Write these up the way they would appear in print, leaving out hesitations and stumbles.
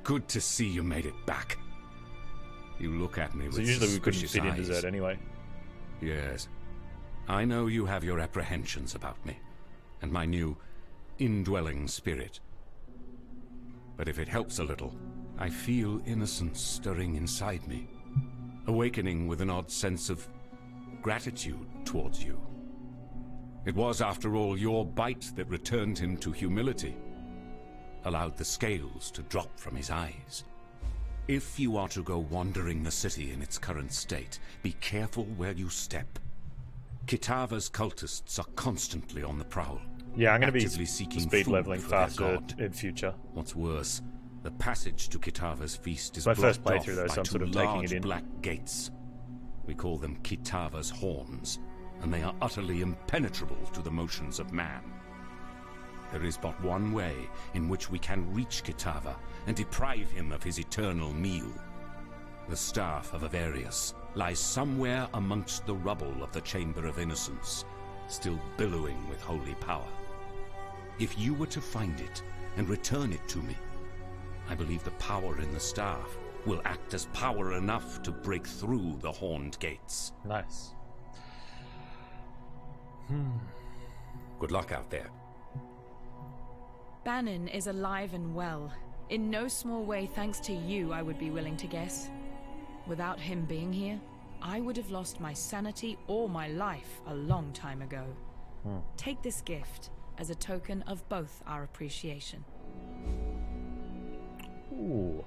Good to see you made it back. You look at me with So usually we couldn't fit eyes. in desert anyway. Yes. I know you have your apprehensions about me, and my new indwelling spirit. But if it helps a little, I feel innocence stirring inside me, awakening with an odd sense of gratitude towards you. It was, after all, your bite that returned him to humility, allowed the scales to drop from his eyes. If you are to go wandering the city in its current state, be careful where you step. Kitava's cultists are constantly on the prowl. Yeah, I'm going to be seeking speed leveling for their faster god. in future. What's worse, the passage to Kitava's feast is My blocked first playthrough, off though, by so I'm two sort of taking large it in. black gates. We call them Kitava's horns, and they are utterly impenetrable to the motions of man. There is but one way in which we can reach Kitava and deprive him of his eternal meal. The Staff of Avarius lies somewhere amongst the rubble of the Chamber of Innocence, still billowing with holy power. If you were to find it and return it to me, I believe the power in the staff will act as power enough to break through the horned gates. Nice. Good luck out there. Bannon is alive and well. In no small way thanks to you, I would be willing to guess. Without him being here, I would have lost my sanity or my life a long time ago. Take this gift as a token of both our appreciation. Ooh.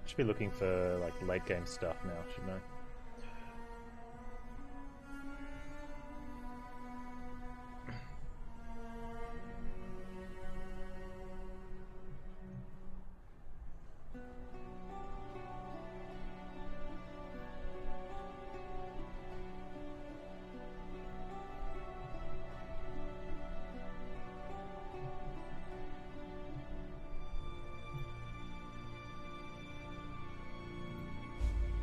Should be looking for like late game stuff now, shouldn't I?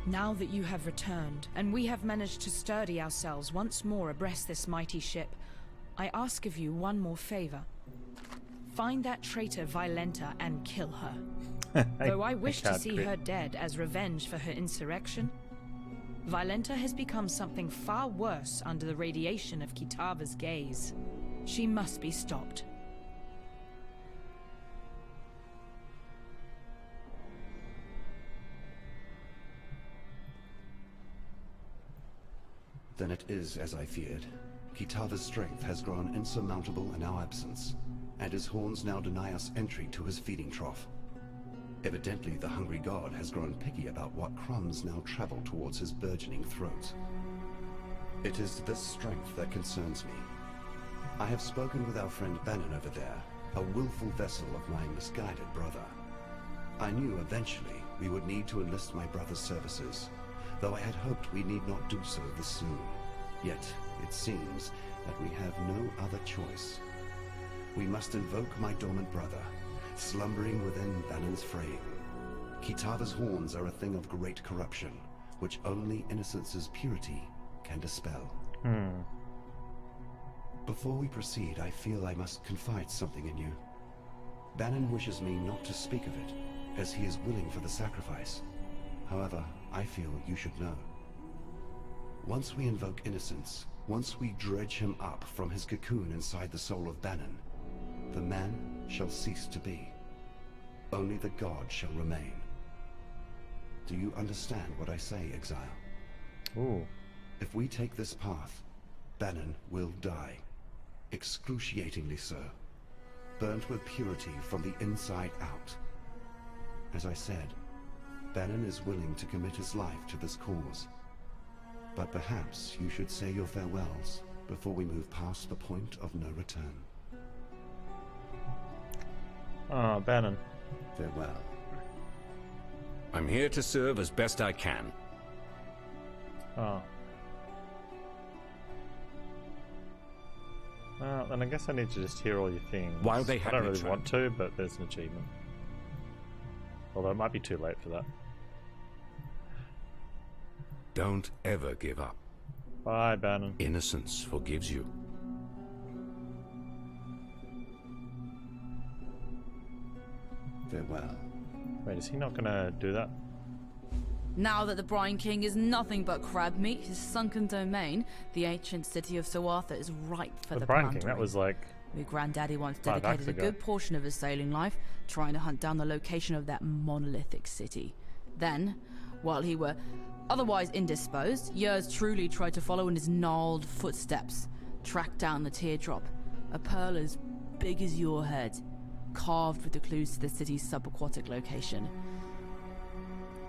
Now that you have returned, and we have managed to sturdy ourselves once more abreast this mighty ship, I ask of you one more favor. Find that traitor Violenta and kill her. Though I wish to see her dead as revenge for her insurrection, Violenta has become something far worse under the radiation of Kitava's gaze. She must be stopped. Then it is as I feared. Kitava's strength has grown insurmountable in our absence, and his horns now deny us entry to his feeding trough. Evidently, the hungry god has grown picky about what crumbs now travel towards his burgeoning throat. It is this strength that concerns me. I have spoken with our friend Bannon over there, a willful vessel of my misguided brother. I knew eventually we would need to enlist my brother's services, though I had hoped we need not do so this soon. Yet, it seems that we have no other choice. We must invoke my dormant brother, slumbering within Bannon's frame. Kitava's horns are a thing of great corruption, which only Innocence's purity can dispel. Before we proceed, I feel I must confide something in you. Bannon wishes me not to speak of it, as he is willing for the sacrifice. However, I feel you should know. Once we invoke Innocence, once we dredge him up from his cocoon inside the soul of Bannon, the man shall cease to be. Only the god shall remain. Do you understand what I say, Exile? Ooh. If we take this path, Bannon will die. Excruciatingly so. Burnt with purity from the inside out. As I said, Bannon is willing to commit his life to this cause. But perhaps you should say your farewells before we move past the point of no return. Ah, Bannon. Farewell. I'm here to serve as best I can. Oh. Well, then I guess I need to just hear all your things. While they I had don't me really trapped. want to, but there's an achievement. Although it might be too late for that. Don't ever give up. Bye, Bannon. Innocence forgives you. Farewell. Wait, is he not gonna do that? Now that the Brine King is nothing but crab meat, his sunken domain, the ancient city of Sir Arthur is ripe for the Brine plundering. King, that was like... My granddaddy once 5 acts dedicated a ago. good portion of his sailing life trying to hunt down the location of that monolithic city. Then, while he were otherwise indisposed, Yers truly tried to follow in his gnarled footsteps, track down the teardrop, a pearl as big as your head, carved with the clues to the city's subaquatic location.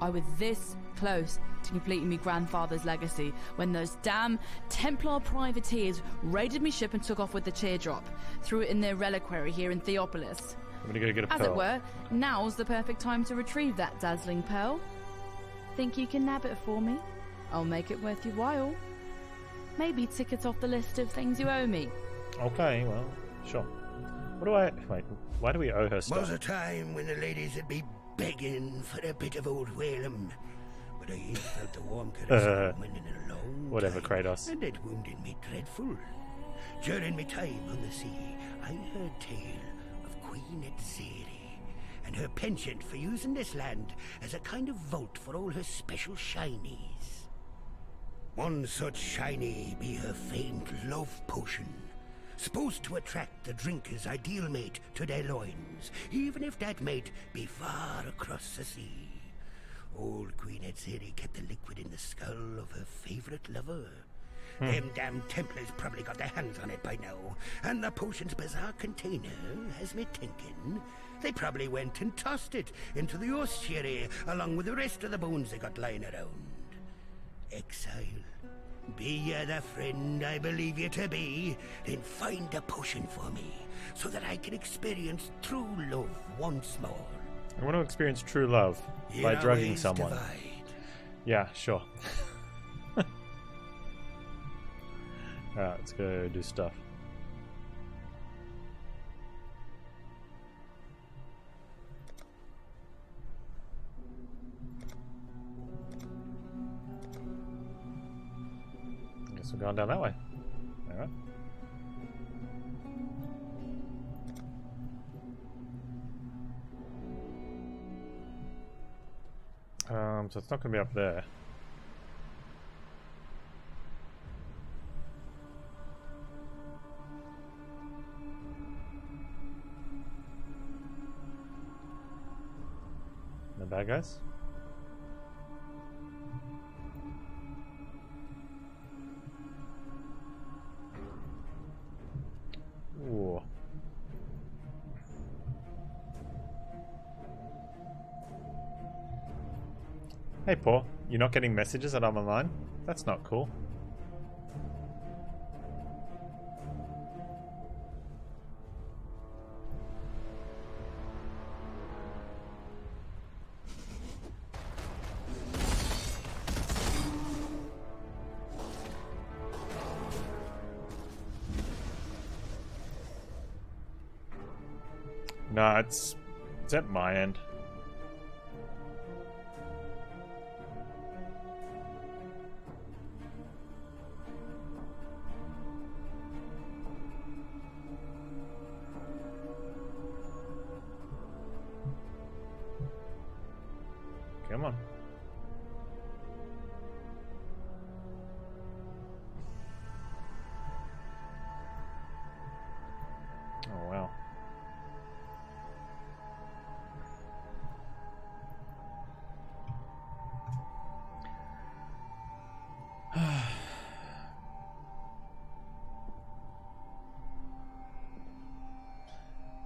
I was this close to completing my grandfather's legacy when those damn Templar privateers raided me ship and took off with the teardrop, threw it in their reliquary here in Theopolis. I'm gonna go get a As pearl. it were, now's the perfect time to retrieve that dazzling pearl. Think you can nab it for me? I'll make it worth your while. Maybe tick it off the list of things you owe me. Okay, well, sure. What do I... Wait, why do we owe her stuff? Was a time when the ladies would be begging for a bit of old Whalem, but I ain't felt the warm caress of a woman in a long Whatever, time, Kratos. and it wounded me dreadful. During me time on the sea, I heard tale of Queen Edzeri and her penchant for using this land as a kind of vault for all her special shinies. One such shiny be her famed love potion, supposed to attract the drinker's ideal mate to their loins, even if that mate be far across the sea. Old Queen Edzeri kept the liquid in the skull of her favorite lover. Them damn Templars probably got their hands on it by now, and the potion's bizarre container has me thinking they probably went and tossed it into the ossuary along with the rest of the bones they got lying around. Exile, be ye the friend I believe you to be, then find a potion for me, so that I can experience true love once more. I want to experience true love Here by our drugging ways someone. divide. Yeah, sure. Alright, let's go do stuff. I guess we're going down that way. Alright. So it's not going to be up there. No bad guys? Ooh. Hey Paul, you're not getting messages that I'm online? That's not cool. Nah, it's at my end. Come on. Oh wow.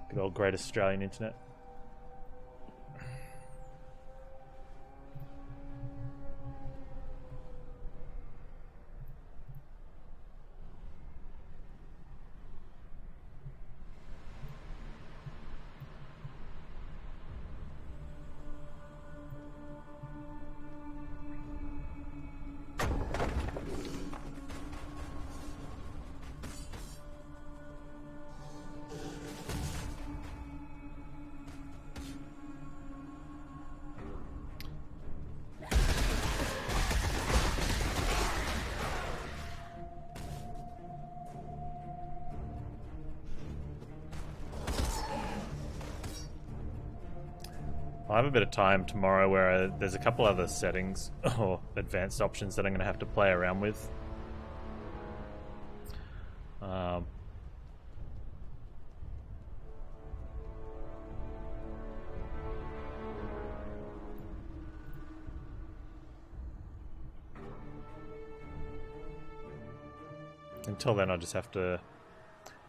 Good old great Australian internet. I'll have a bit of time tomorrow where there's a couple other settings or advanced options that I'm going to have to play around with. Until then, I'll just have to...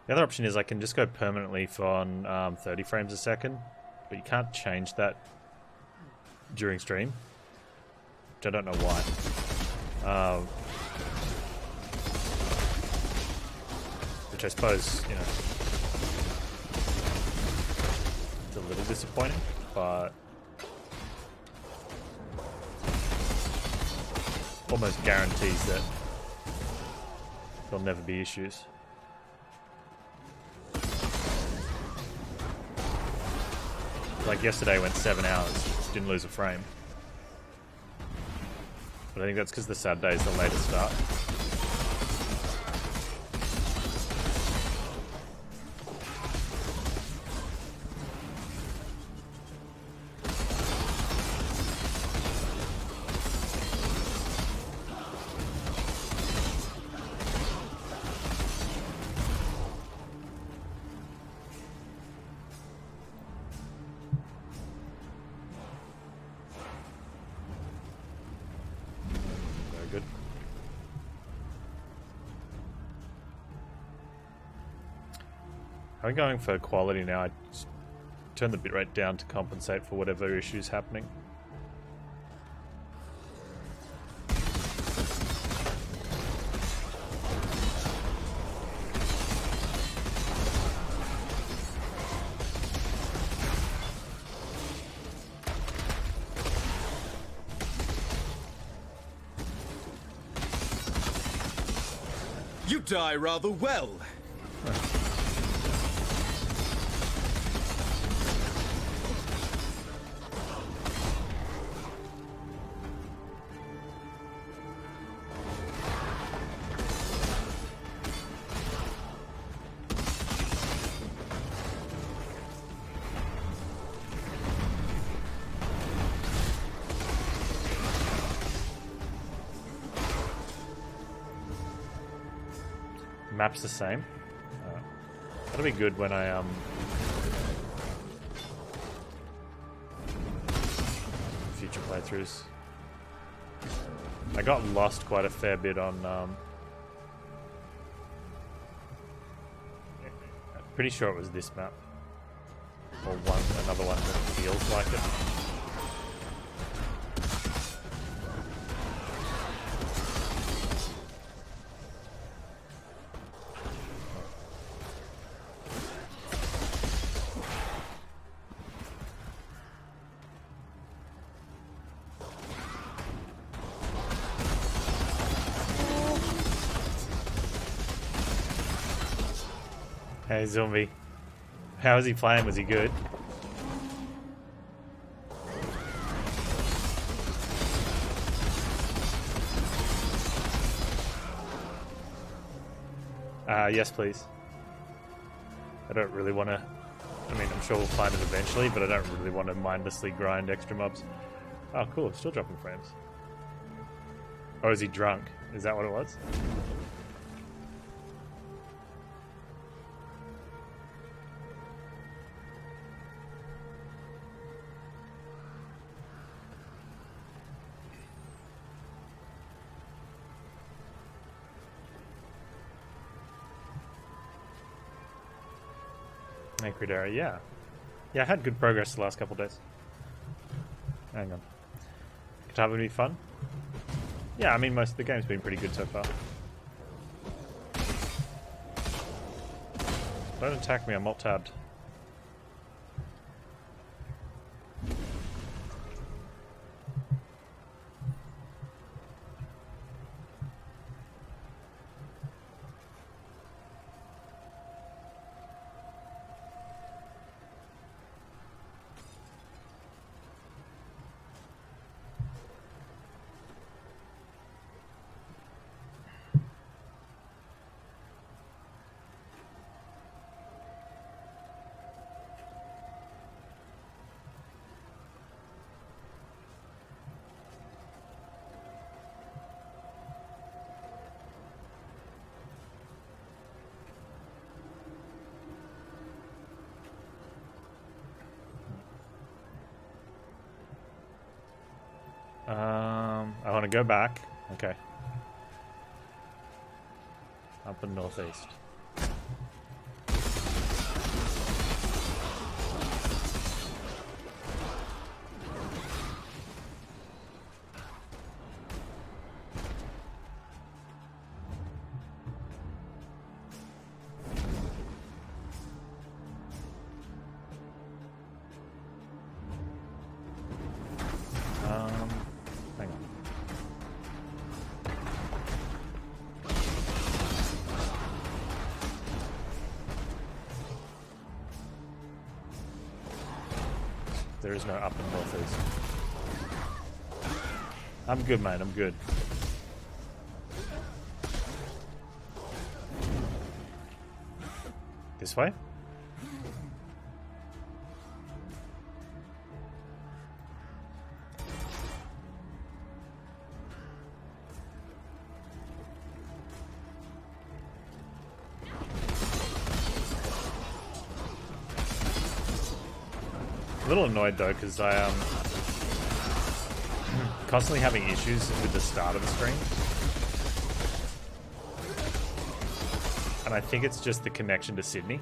The other option is I can just go permanently on 30 frames a second, but you can't change that during stream, which I don't know why. Which I suppose, you know, it's a little disappointing, but almost guarantees that there'll never be issues. Like yesterday went 7 hours, didn't lose a frame. But I think that's because the Saturday is the latest start. I'm going for quality now. I just turn the bitrate down to compensate for whatever issues happening. You die rather well. Map's the same. That'll be good when I future playthroughs. I got lost quite a fair bit on I'm pretty sure it was this map. Or another one that feels like it. Hey Zombie, how was he playing? Was he good? Yes please. I don't really want to, I mean I'm sure we'll find it eventually, but I don't really want to mindlessly grind extra mobs. Oh cool, still dropping frames. Or is he drunk? Is that what it was? Gladiator, yeah. Yeah, I had good progress the last couple of days. Hang on. Guitar would be fun? Yeah, I mean, most of the game's been pretty good so far. Don't attack me, I'm alt-tabbed. to go back. Okay. Up and northeast. Hang on. There is no up and northeast. I'm good, mate. I'm good. This way? A little annoyed though, because I am constantly having issues with the start of the stream. And I think it's just the connection to Sydney.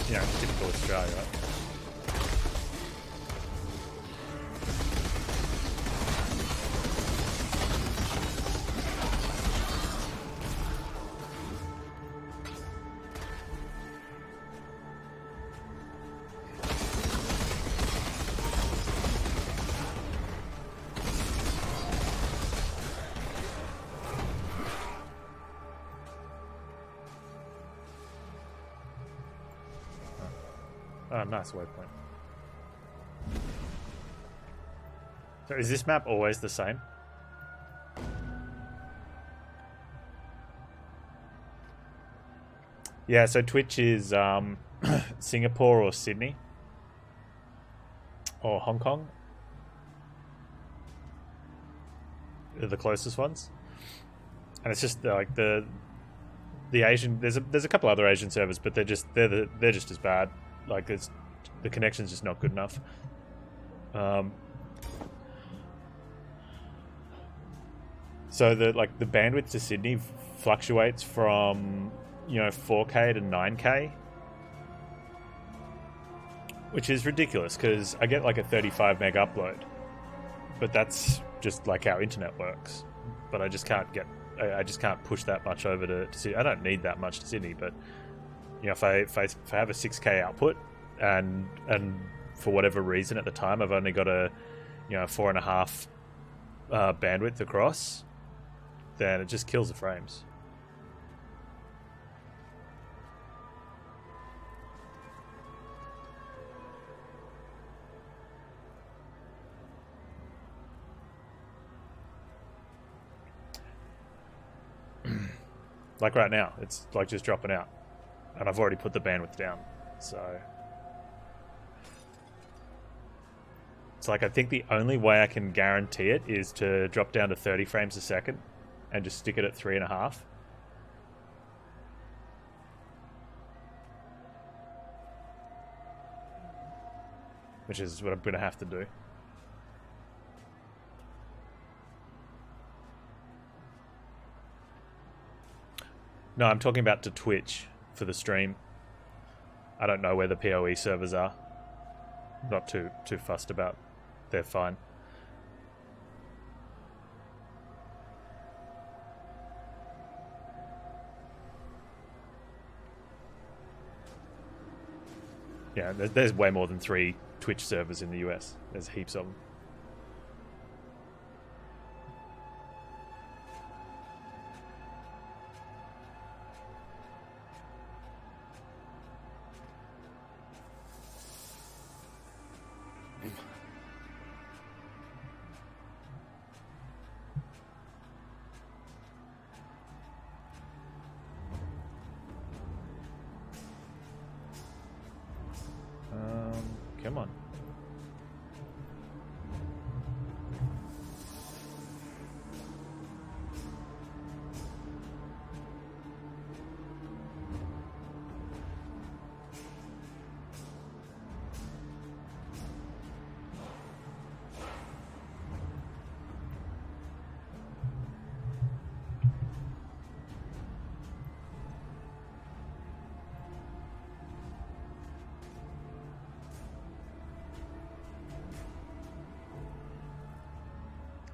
Yeah, typical Australia, right? Oh, nice waypoint. So is this map always the same? Yeah, so Twitch is Singapore or Sydney or Hong Kong. They're the closest ones. And it's just like the Asian, there's a couple other Asian servers, but they're just as bad. Like the connection's just not good enough. So the bandwidth to Sydney fluctuates from 4K to 9K, which is ridiculous because I get like a 35 meg upload, but that's just like how internet works. But I just can't push that much over to Sydney. I don't need that much to Sydney, but if I have a 6K output and for whatever reason at the time I've only got a 4.5 bandwidth across, then it just kills the frames. Like right now, it's like just dropping out. And I've already put the bandwidth down, so it's like I think the only way I can guarantee it is to drop down to 30 frames a second and just stick it at 3.5. Which is what I'm going to have to do. No, I'm talking about to Twitch. For the stream. I don't know where the PoE servers are. Not too fussed about. They're fine. Yeah, there's way more than 3 Twitch servers in the US. There's heaps of them. Come on.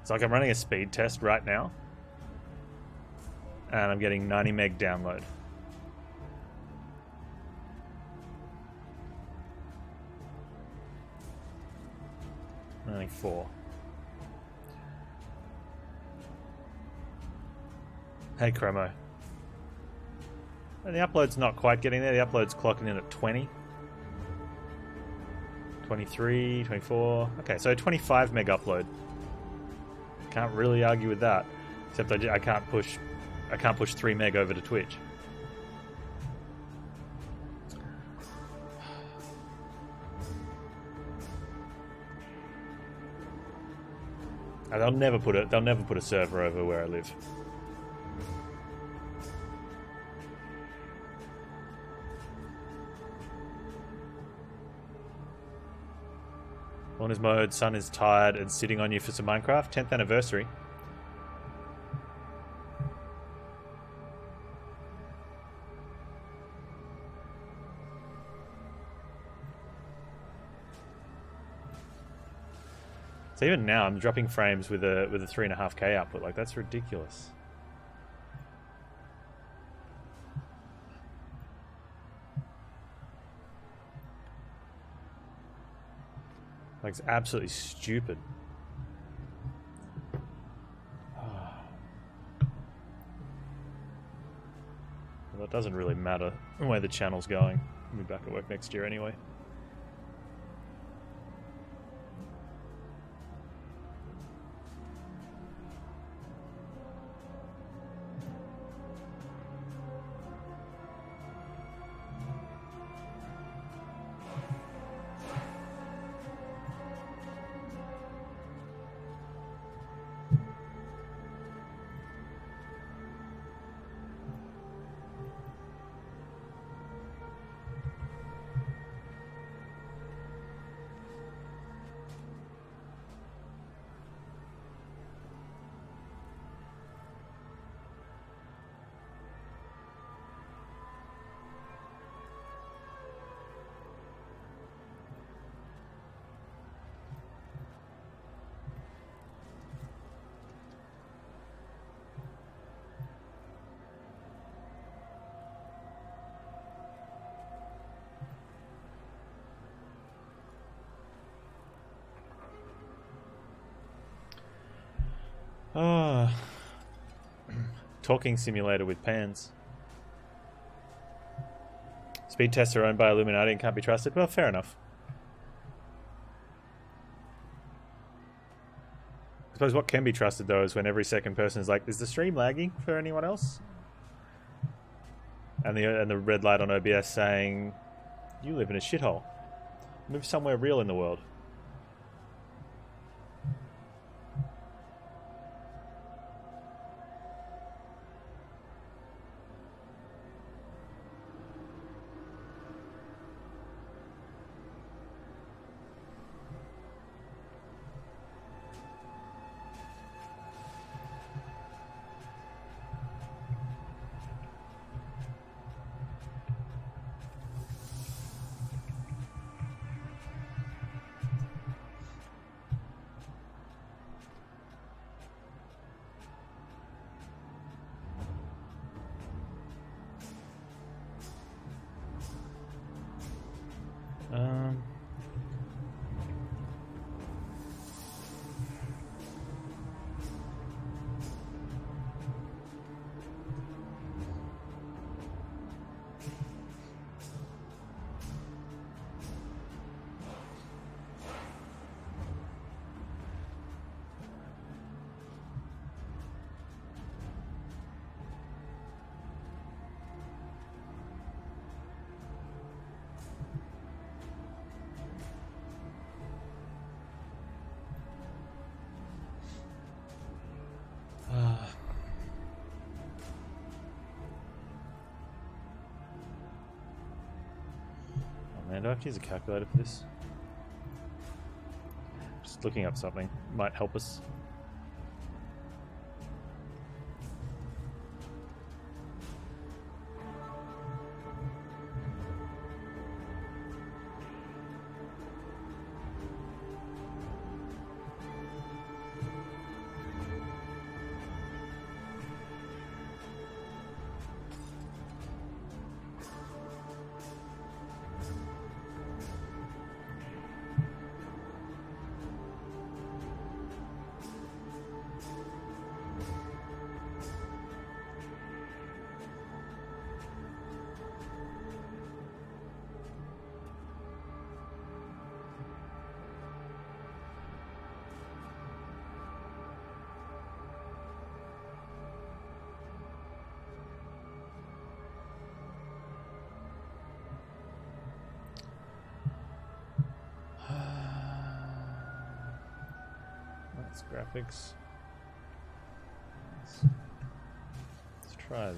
It's like I'm running a speed test right now, and I'm getting 90 meg download. Only 4. Hey, Chromo. And the upload's not quite getting there. The upload's clocking in at 20. 23, 24. Okay, so 25 meg upload. Can't really argue with that. Except I can't push 3 meg over to Twitch. They'll never put a server over where I live. Lawn is mowed, sun is tired, and sitting on you for some Minecraft. 10th anniversary. So even now, I'm dropping frames with a 3.5K output. Like, that's ridiculous. Like, it's absolutely stupid. Well, that doesn't really matter the way the channel's going. I'll be back at work next year anyway. Talking simulator with Panz. Speed tests are owned by Illuminati and can't be trusted. Well, fair enough. I suppose what can be trusted though is when every second person is like, "Is the stream lagging for anyone else?" And the red light on OBS saying, "You live in a shithole. Move somewhere real in the world." Man, do I have to use a calculator for this? Just looking up something might help us. It's graphics. Let's try.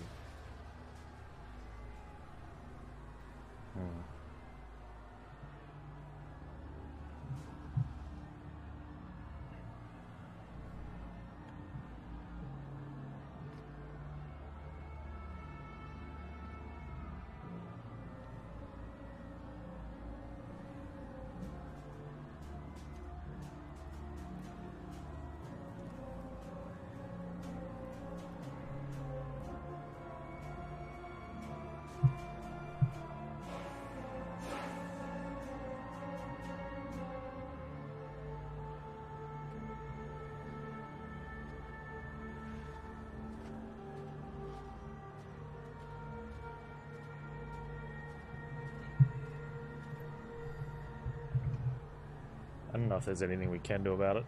I don't know if there's anything we can do about it.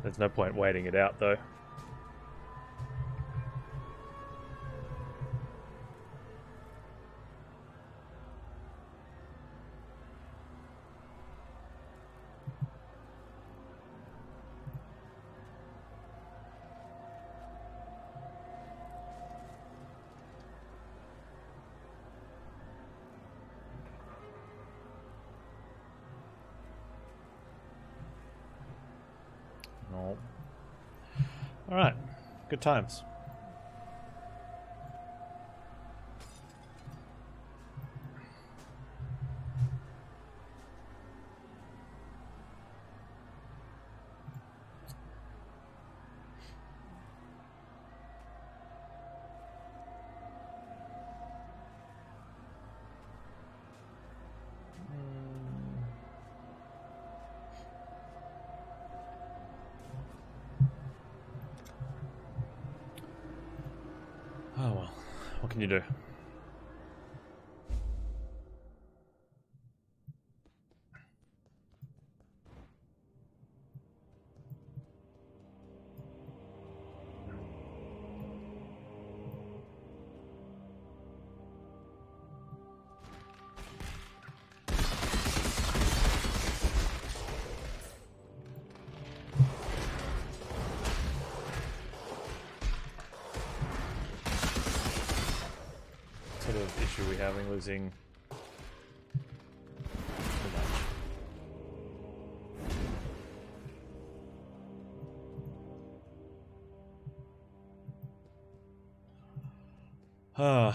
There's no point waiting it out, though. No. All right, good times. Oh well, what can you do? Sort of issue we having losing too much.